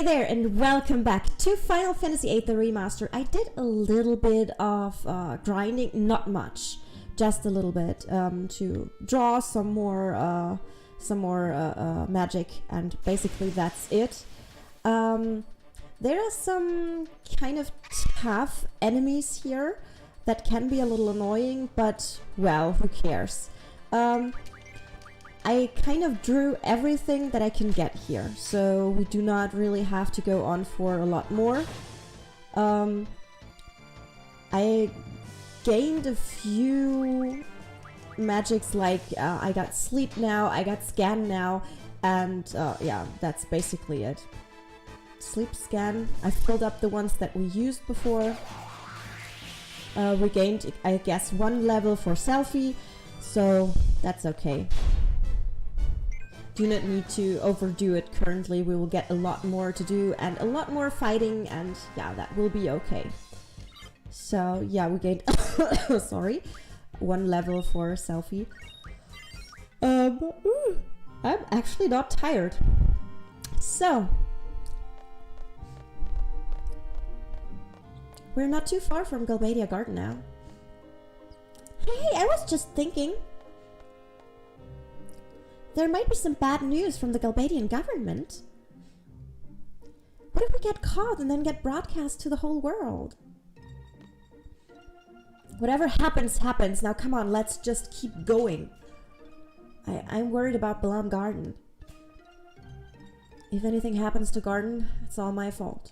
there, and welcome back to Final Fantasy VIII Remastered. I did a little bit of grinding, not much, just a little bit, to draw some more magic, and basically that's it. There are some kind of tough enemies here that can be a little annoying, but well, who cares? I kind of drew everything that I can get here, so we do not really have to go on for a lot more. I gained a few magics, like I got sleep now, I got scan now, and yeah, that's basically it. Sleep, scan, I filled up the ones that we used before. We gained, I guess, 1 level for selfie, so that's okay. Do not need to overdo it currently. We will get a lot more to do and a lot more fighting, and yeah, that will be okay. So yeah, we gained sorry, 1 level for selfie. I'm actually not tired. So we're not too far from Galbadia Garden now. Hey, I was just thinking, there might be some bad news from the Galbadian government. What if we get caught and then get broadcast to the whole world? Whatever happens, happens. Now come on, let's just keep going. I'm worried about Balam Garden. If anything happens to Garden, it's all my fault.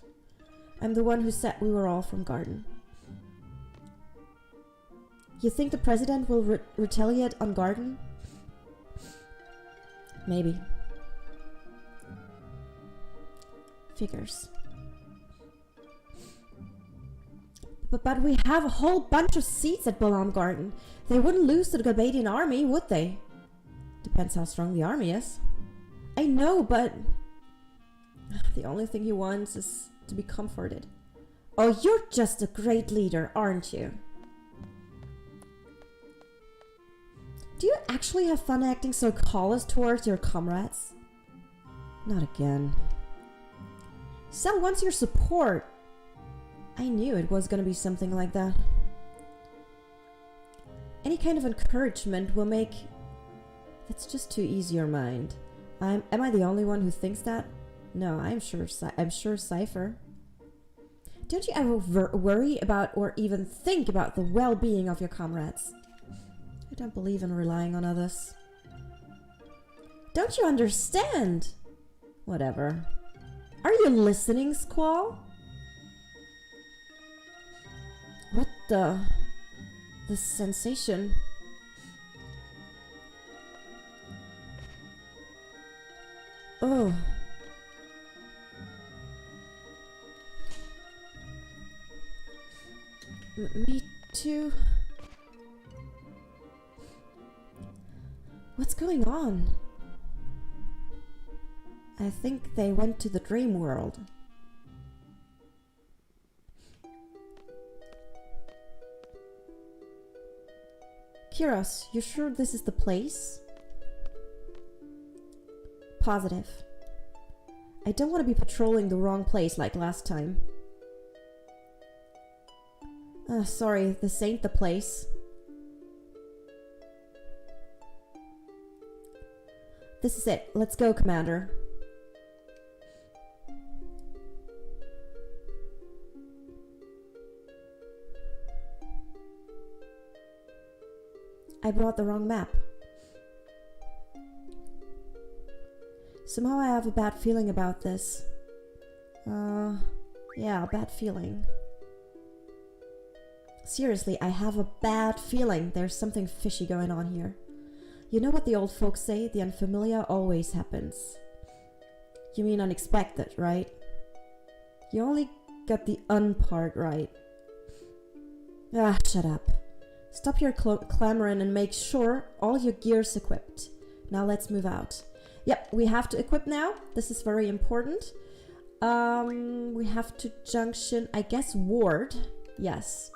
I'm the one who said we were all from Garden. You think the president will retaliate on Garden? Maybe. Figures. But we have a whole bunch of seats at Balam Garden. They wouldn't lose to the Galbadian army, would they? Depends how strong the army is. I know, but the only thing he wants is to be comforted. Oh, you're just a great leader, aren't you? Do you actually have fun acting so callous towards your comrades? Not again. Cell wants your support. I knew it was gonna be something like that. Any kind of encouragement will make... That's just too easy your mind. Am I the only one who thinks that? No, I'm sure Cypher. Don't you ever worry about or even think about the well-being of your comrades? I don't believe in relying on others. Don't you understand? Whatever. Are you listening, Squall? What the sensation? Oh. Me too. What's going on? I think they went to the dream world. Kiros, you sure this is the place? Positive. I don't want to be patrolling the wrong place like last time. Sorry, this ain't the place. This is it. Let's go, Commander. I brought the wrong map. Somehow I have a bad feeling about this. Yeah, a bad feeling. Seriously, I have a bad feeling there's something fishy going on here. You know what the old folks say, the unfamiliar always happens. You mean unexpected, right? You only got the un part right. Ah, shut up. Stop your clamoring and make sure all your gear's equipped. Now let's move out. Yep, we have to equip now. This is very important. We have to junction, I guess, ward. Yes.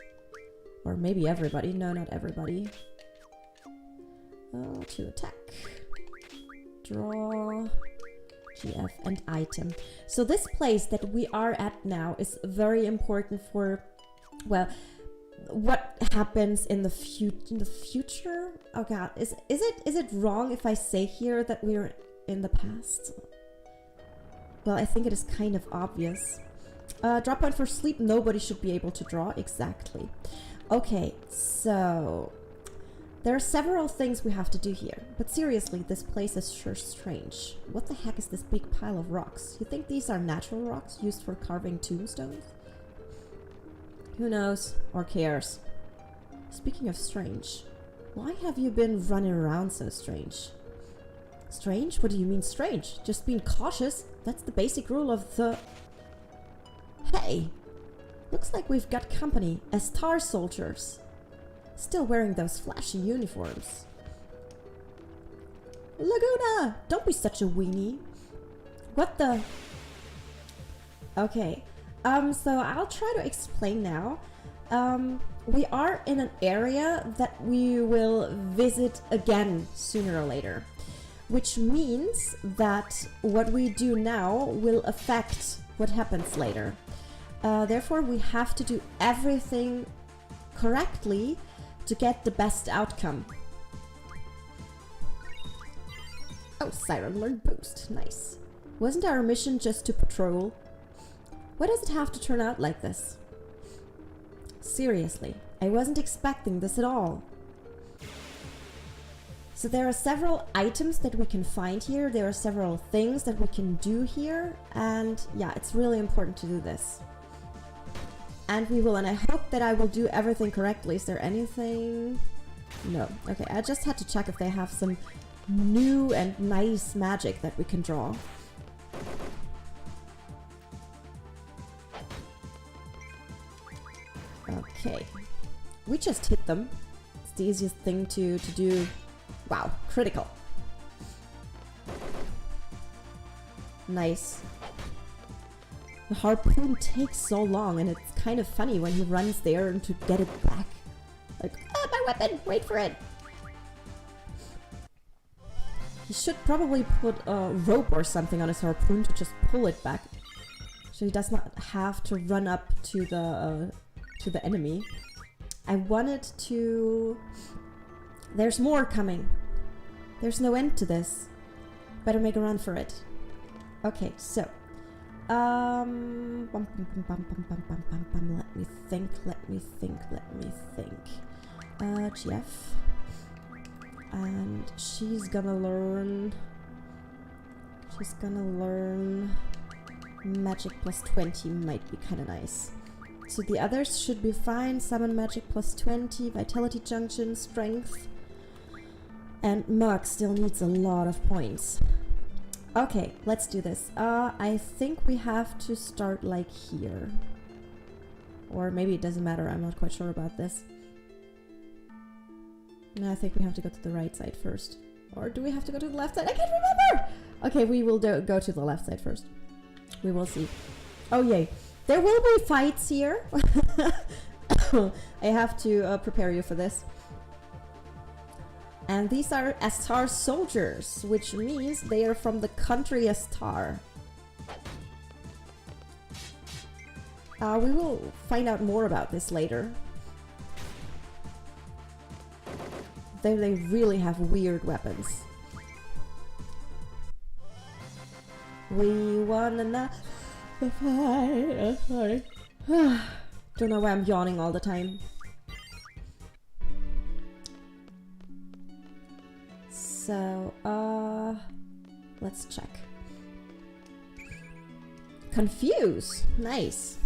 Or maybe everybody. No, not everybody. To attack. Draw. GF, and item. So this place that we are at now is very important for, well, what happens in the future? Oh god, is it wrong if I say here that we're in the past? Well, I think it is kind of obvious. Drop point for sleep, nobody should be able to draw. Exactly. Okay, so there are several things we have to do here, but seriously, this place is sure strange. What the heck is this big pile of rocks? You think these are natural rocks used for carving tombstones? Who knows or cares? Speaking of strange, why have you been running around so strange? Strange? What do you mean strange? Just being cautious. That's the basic rule of the... Hey! Looks like we've got company as star soldiers. Still wearing those flashy uniforms. Laguna! Don't be such a weenie. What the... Okay. So I'll try to explain now. We are in an area that we will visit again sooner or later. Which means that what we do now will affect what happens later. Therefore, we have to do everything correctly to get the best outcome. Oh, Siren learned boost. Nice. Wasn't our mission just to patrol? Why does it have to turn out like this? Seriously, I wasn't expecting this at all. So there are several items that we can find here. There are several things that we can do here. And yeah, it's really important to do this. And we will, and I hope that I will do everything correctly. Is there anything? No. Okay, I just had to check if they have some new and nice magic that we can draw. Okay. We just hit them. It's the easiest thing to do. Wow, critical. Nice. The harpoon takes so long, and it's kind of funny when he runs there and to get it back. Like, ah, my weapon! Wait for it! He should probably put a rope or something on his harpoon to just pull it back. So he does not have to run up to the enemy. I wanted to... There's more coming. There's no end to this. Better make a run for it. Okay, so. Let me think. GF. And she's gonna learn... Magic plus 20 might be kind of nice. So the others should be fine. Summon magic plus 20, vitality junction, strength. And Mug still needs a lot of points. Okay, let's do this. I think we have to start like here. Or maybe it doesn't matter, I'm not quite sure about this. No, I think we have to go to the right side first. Or do we have to go to the left side? I can't remember! Okay, we will go to the left side first. We will see. Oh yay. There will be fights here. I have to prepare you for this. And these are Astar soldiers, which means they are from the country Astar. We will find out more about this later. They really have weird weapons. We wanna sorry. Don't know why I'm yawning all the time. So, let's check. Confuse! Nice.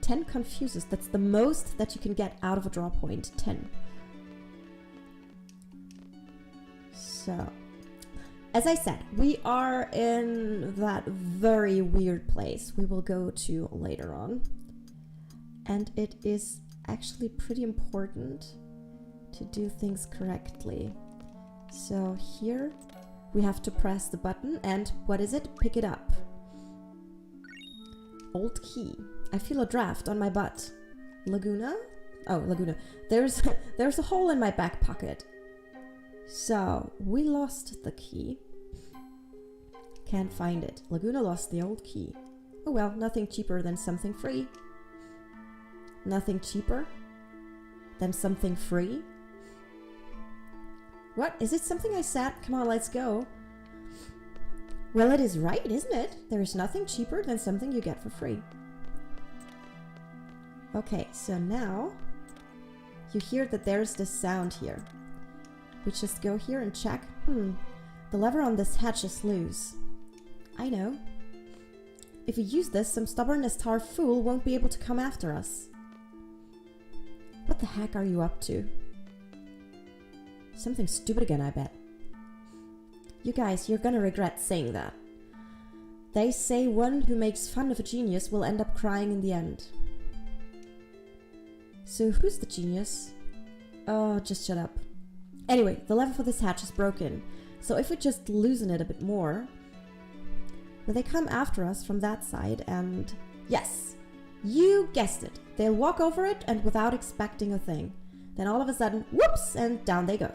10 confuses. That's the most that you can get out of a draw point. 10. So, as I said, we are in that very weird place we will go to later on. And it is actually pretty important to do things correctly. So here we have to press the button and what is it? Pick it up. Old key. I feel a draft on my butt. Laguna? Oh, Laguna. There's a hole in my back pocket. So we lost the key. Can't find it. Laguna lost the old key. Oh well, nothing cheaper than something free. Nothing cheaper than something free? What? Is it something I said? Come on, let's go. Well, it is right, isn't it? There is nothing cheaper than something you get for free. Okay, so now you hear that there's this sound here. We just go here and check. The lever on this hatch is loose. I know. If we use this, some stubborn as tar fool won't be able to come after us. What the heck are you up to? Something stupid again, I bet. You guys, you're gonna regret saying that. They say one who makes fun of a genius will end up crying in the end. So who's the genius? Oh, just shut up. Anyway, the lever for this hatch is broken. So if we just loosen it a bit more... Will they come after us from that side and... Yes! You guessed it! They'll walk over it and without expecting a thing. Then all of a sudden, whoops! And down they go.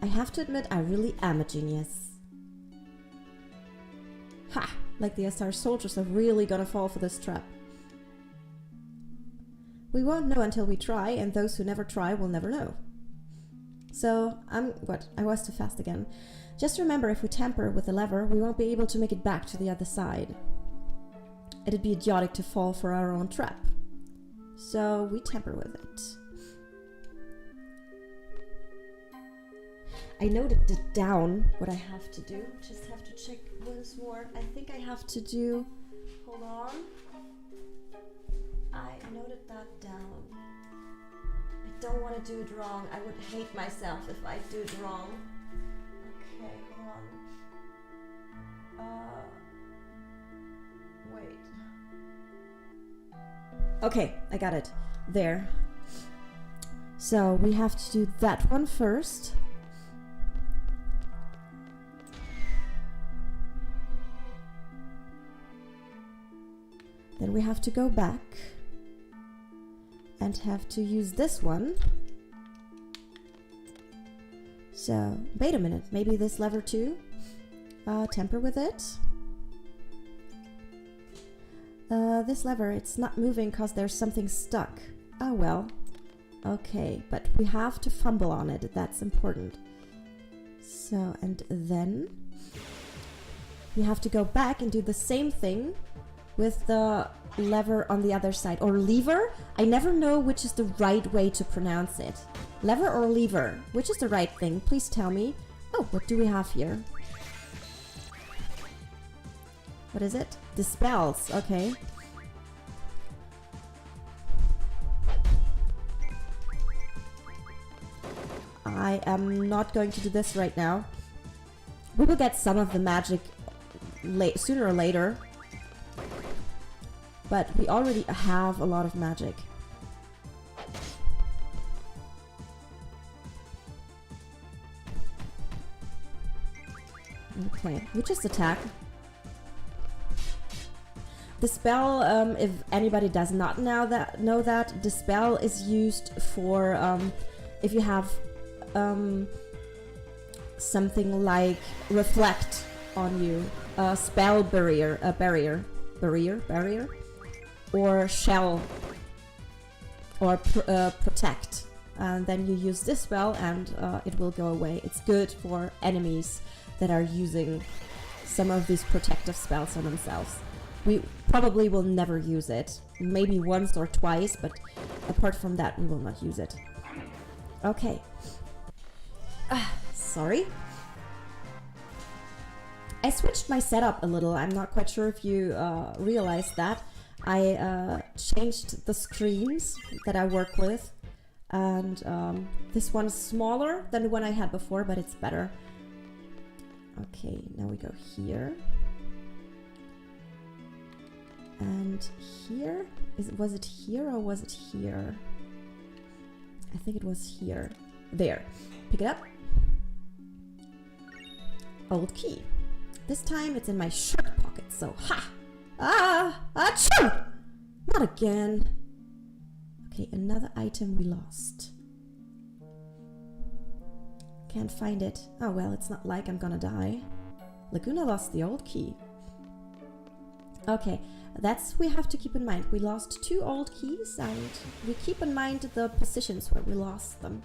I have to admit, I really am a genius. Ha! Like the SR soldiers are really gonna fall for this trap. We won't know until we try, and those who never try will never know. So, what? I was too fast again. Just remember, if we tamper with the lever, we won't be able to make it back to the other side. It'd be idiotic to fall for our own trap. So, we tamper with it. I noted it down, what I have to do. Just have to check once more. I think I have to do... Hold on. I noted that down. I don't want to do it wrong. I would hate myself if I do it wrong. Okay, hold on. Wait. Okay, I got it. There. So we have to do that one first. Then we have to go back and have to use this one. So, wait a minute, maybe this lever too? Tamper with it. This lever, it's not moving because there's something stuck. Oh well. Okay, but we have to fumble on it, that's important. So, and then we have to go back and do the same thing with the lever on the other side. Or lever? I never know which is the right way to pronounce it. Lever or lever? Which is the right thing? Please tell me. Oh, what do we have here? What is it? Dispels. Okay. I am not going to do this right now. We will get some of the magic sooner or later. But we already have a lot of magic. Okay, we just attack. Dispel, if anybody does not know that, Dispel is used for if you have something like Reflect on you, a spell barrier, barrier, or Shell, or Protect. And then you use this spell and it will go away. It's good for enemies that are using some of these protective spells on themselves. We probably will never use it. Maybe once or twice, but apart from that, we will not use it. Okay. Sorry. I switched my setup a little. I'm not quite sure if you realized that. I changed the screens that I work with. And this one's smaller than the one I had before, but it's better. Okay, now we go here. And here? Was it here or was it here? I think it was here. There. Pick it up. Old key. This time it's in my shirt pocket, so ha! Ah! Achoo! Not again. Okay, another item we lost. Can't find it. Oh well, it's not like I'm gonna die. Laguna lost the old key. Okay, that's we have to keep in mind. We lost 2 old keys, and we keep in mind the positions where we lost them.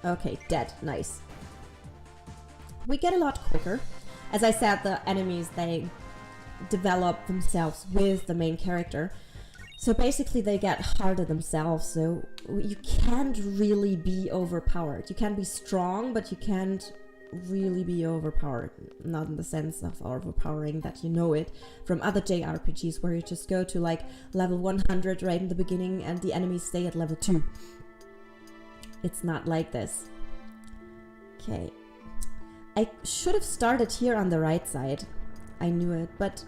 Okay, dead. Nice. We get a lot quicker. As I said, the enemies, they develop themselves with the main character. So basically they get harder themselves, so you can't really be overpowered. You can be strong, but you can't really be overpowered. Not in the sense of overpowering that you know it from other JRPGs where you just go to like level 100 right in the beginning and the enemies stay at level 2. It's not like this. Okay. I should have started here on the right side. I knew it, but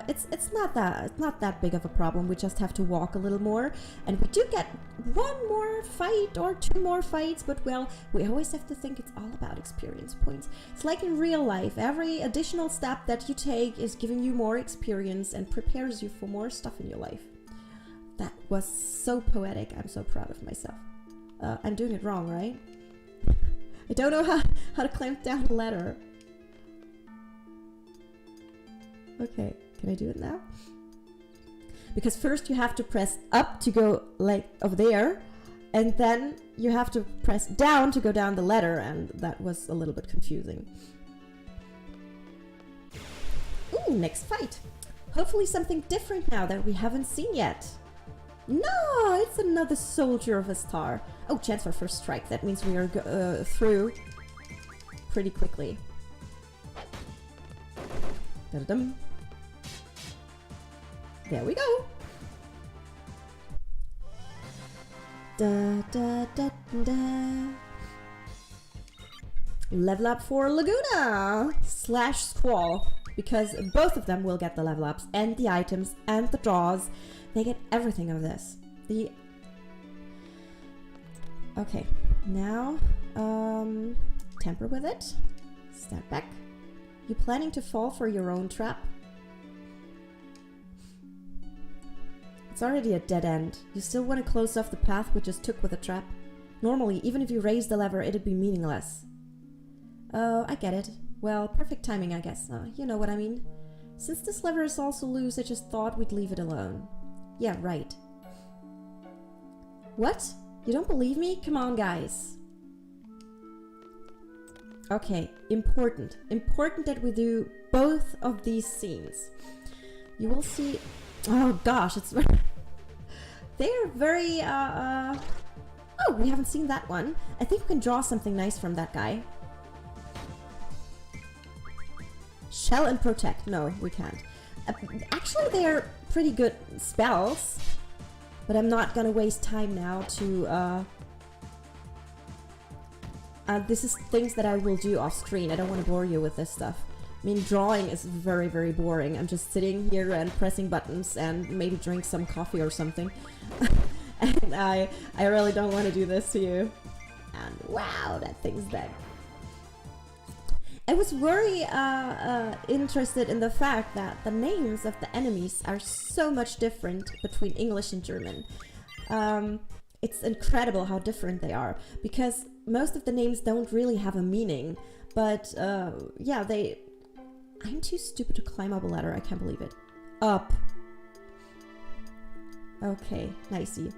it's not that big of a problem. We just have to walk a little more, and we do get 1 more fight or 2 more fights, but well, we always have to think it's all about experience points. It's like in real life, every additional step that you take is giving you more experience and prepares you for more stuff in your life. That was so poetic. I'm so proud of myself. I'm doing it wrong, right? I don't know how to clamp down a ladder. Okay, can I do it now? Because first you have to press up to go like over there, and then you have to press down to go down the ladder, and that was a little bit confusing. Ooh, next fight. Hopefully something different now that we haven't seen yet. No, it's another soldier of a star. Oh, chance for first strike. That means we are through pretty quickly. Da-da-dum. There we go. Da, da, da, da. Level up for Laguna / Squall, because both of them will get the level ups and the items and the draws. They get everything of this. Okay, now temper with it. Step back. You planning to fall for your own trap? It's already a dead end. You still want to close off the path we just took with a trap? Normally, even if you raise the lever, it'd be meaningless. Oh, I get it. Well, perfect timing, I guess. You know what I mean. Since this lever is also loose, I just thought we'd leave it alone. Yeah, right. What? You don't believe me? Come on, guys. Okay, important. Important that we do both of these scenes. You will see... Oh gosh, it's... They're very, Oh, we haven't seen that one. I think we can draw something nice from that guy. Shell and protect. No, we can't. Actually, they're pretty good spells. But I'm not gonna waste time now to, this is things that I will do off screen. I don't want to bore you with this stuff. I mean, drawing is very, very boring. I'm just sitting here and pressing buttons and maybe drink some coffee or something. And I really don't want to do this to you. And wow, that thing's dead. I was very interested in the fact that the names of the enemies are so much different between English and German. It's incredible how different they are, because most of the names don't really have a meaning, but yeah, I'm too stupid to climb up a ladder, I can't believe it. Up. Okay, nicey.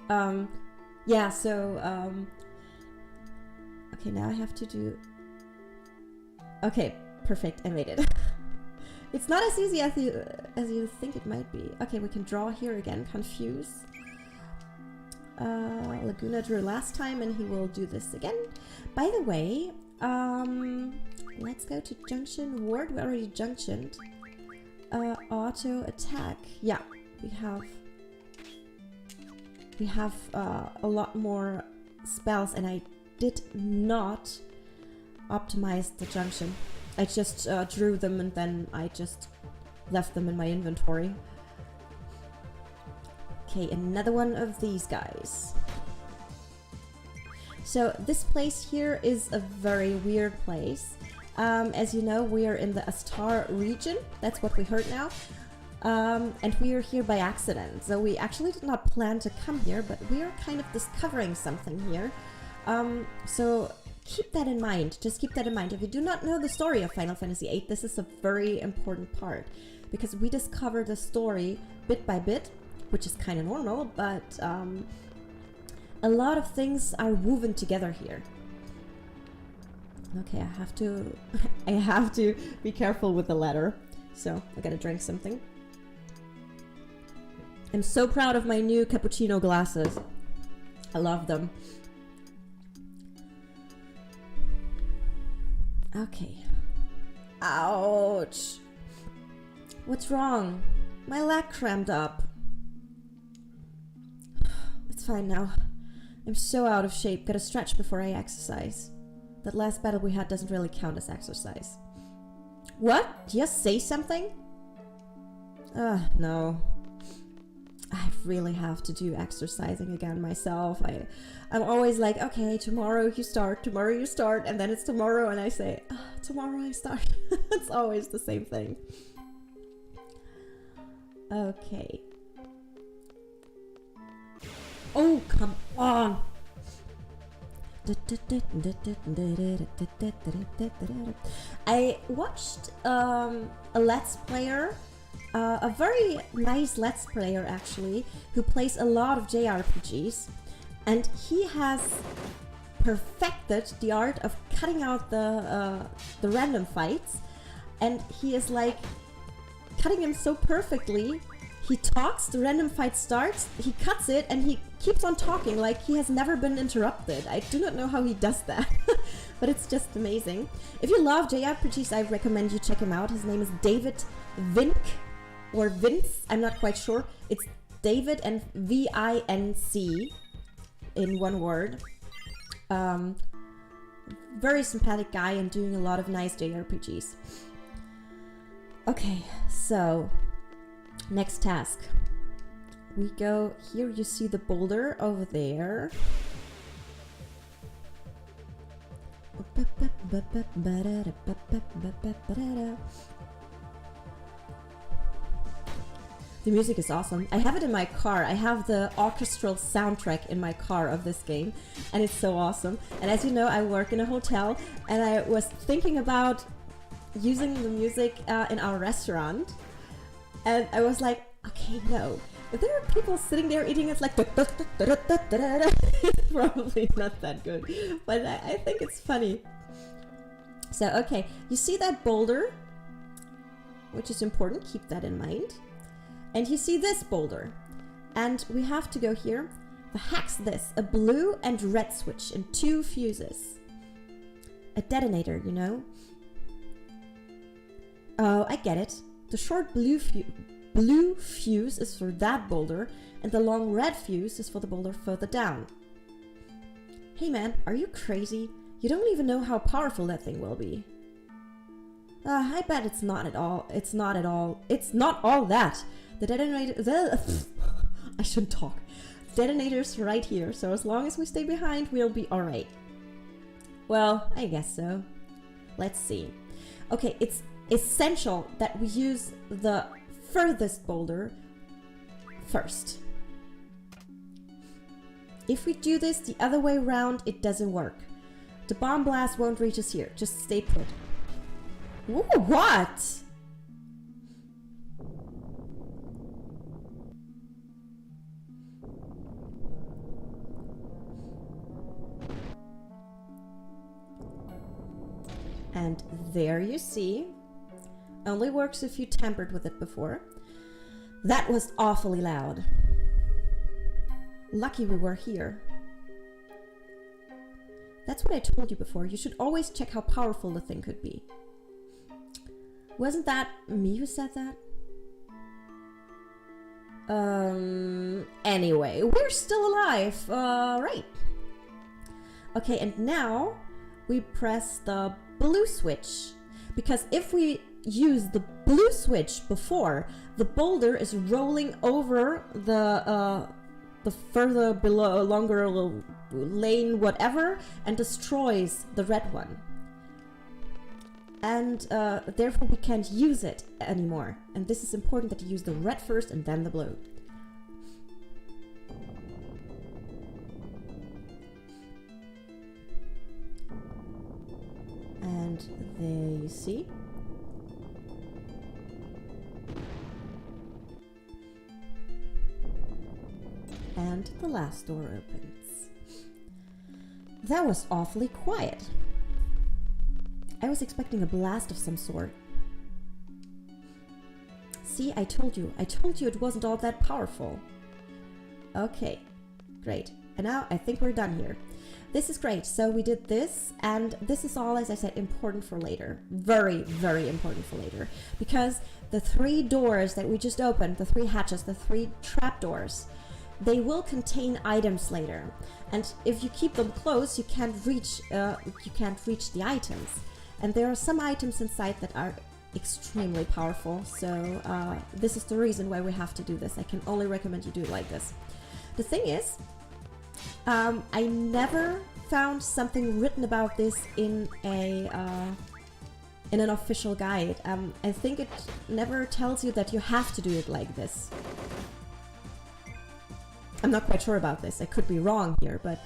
Yeah, so, okay, now I have to do... Okay, perfect, I made it. It's not as easy as you think it might be. Okay, we can draw here again, confuse. Laguna drew last time and he will do this again. By the way, let's go to junction ward. We already junctioned. Auto attack. Yeah, we have a lot more spells, and I did not optimize the junction. I just drew them and then I just left them in my inventory. Okay, another one of these guys. So this place here is a very weird place. As you know, we are in the Astar region. That's what we heard now. And we are here by accident. So we actually did not plan to come here, but we are kind of discovering something here. So keep that in mind. Just keep that in mind. If you do not know the story of Final Fantasy VIII, this is a very important part. Because we discover the story bit by bit, which is kind of normal, but a lot of things are woven together here. Okay, I have to be careful with the ladder. So I gotta drink something. I'm so proud of my new cappuccino glasses. I love them. Okay. Ouch. What's wrong? My leg cramped up. It's fine now. I'm so out of shape. Gotta stretch before I exercise. That last battle we had doesn't really count as exercise. What? Just say something? No. I really have to do exercising again myself. I'm always like, okay, tomorrow you start, and then it's tomorrow, and I say, tomorrow I start. It's always the same thing. Okay. Oh, come on! I watched a Let's Player, a very nice Let's Player actually, who plays a lot of JRPGs, and he has perfected the art of cutting out the random fights, and he is like cutting them so perfectly. He talks, the random fight starts, he cuts it, and he keeps on talking like he has never been interrupted. I do not know how he does that, but it's just amazing. If you love JRPGs, I recommend you check him out. His name is David Vink, or Vince, I'm not quite sure. It's David and V-I-N-C in one word. Very sympathetic guy and doing a lot of nice JRPGs. Okay, so next task. We go here, you see the boulder over there. The music is awesome. I have it in my car. I have the orchestral soundtrack in my car of this game, and it's so awesome. And as you know, I work in a hotel, and I was thinking about using the music in our restaurant. And I was like, okay, no. If there are people sitting there eating, it's like it's probably not that good. But I think it's funny. So, okay, you see that boulder, which is important, keep that in mind. And you see this boulder. And we have to go here. The hack's this, a blue and red switch and 2 fuses. A detonator, you know? Oh, I get it. The short blue fuse is for that boulder, and the long red fuse is for the boulder further down. Hey man, are you crazy? You don't even know how powerful that thing will be. I bet it's not at all. It's not all that. The detonator... I shouldn't talk. Detonator's right here, so as long as we stay behind, we'll be alright. Well, I guess so. Let's see. Okay, it's essential that we use the furthest boulder first. If we do this the other way around, it doesn't work. The bomb blast won't reach us here. Just stay put. Ooh, what? And there you see. Only works if you tampered with it before. That was awfully loud. Lucky we were here. That's what I told you before. You should always check how powerful the thing could be. Wasn't that me who said that? Anyway, we're still alive. Right. Okay, and now we press the blue switch. Because if we use the blue switch before, the boulder is rolling over the further below, longer lane, whatever, and destroys the red one. and therefore we can't use it anymore. And this is important that you use the red first and then the blue. And there you see. And the last door opens. That was awfully quiet. I was expecting a blast of some sort. See, I told you it wasn't all that powerful. Okay, great. And now I think we're done here. This is great. So we did this, and this is all, as I said, important for later. Very, very important for later. Because the 3 doors that we just opened, the 3 hatches, the 3 trapdoors, they will contain items later. And if you keep them close, you can't reach the items. And there are some items inside that are extremely powerful. So this is the reason why we have to do this. I can only recommend you do it like this. The thing is, I never found something written about this in an official guide. I think it never tells you that you have to do it like this. I'm not quite sure about this. I could be wrong here, but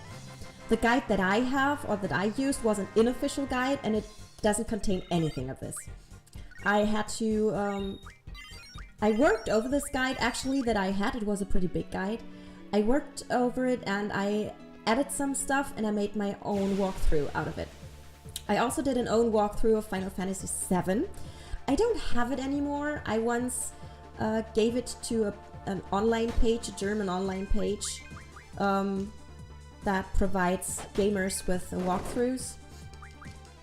the guide that I have or that I used was an unofficial guide, and it doesn't contain anything of this. I had to I worked over this guide actually that I had. It was a pretty big guide. I worked over it and I added some stuff and I made my own walkthrough out of it. I also did an own walkthrough of Final Fantasy VII. I don't have it anymore. I once gave it to an online page, a German online page that provides gamers with walkthroughs.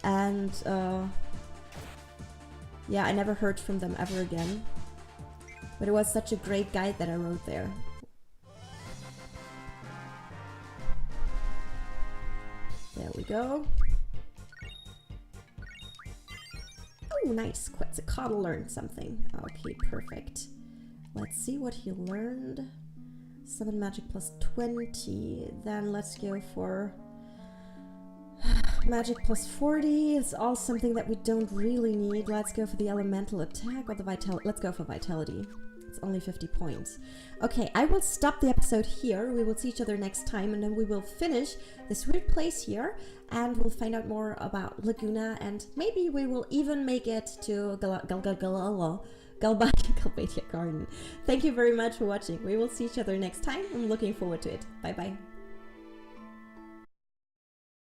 And yeah, I never heard from them ever again. But it was such a great guide that I wrote there. There we go. Oh, nice. Quetzalcoatl learned something. Okay, perfect. Let's see what he learned. Summon magic plus 20. Then let's go for magic plus 40. It's all something that we don't really need. Let's go for the elemental attack or the vitality. Let's go for vitality. It's only 50 points. Okay, I will stop the episode here. We will see each other next time, and then we will finish this weird place here, and we'll find out more about Laguna, and maybe we will even make it to Galbadia Garden. Thank you very much for watching. We will see each other next time. I'm looking forward to it. Bye bye.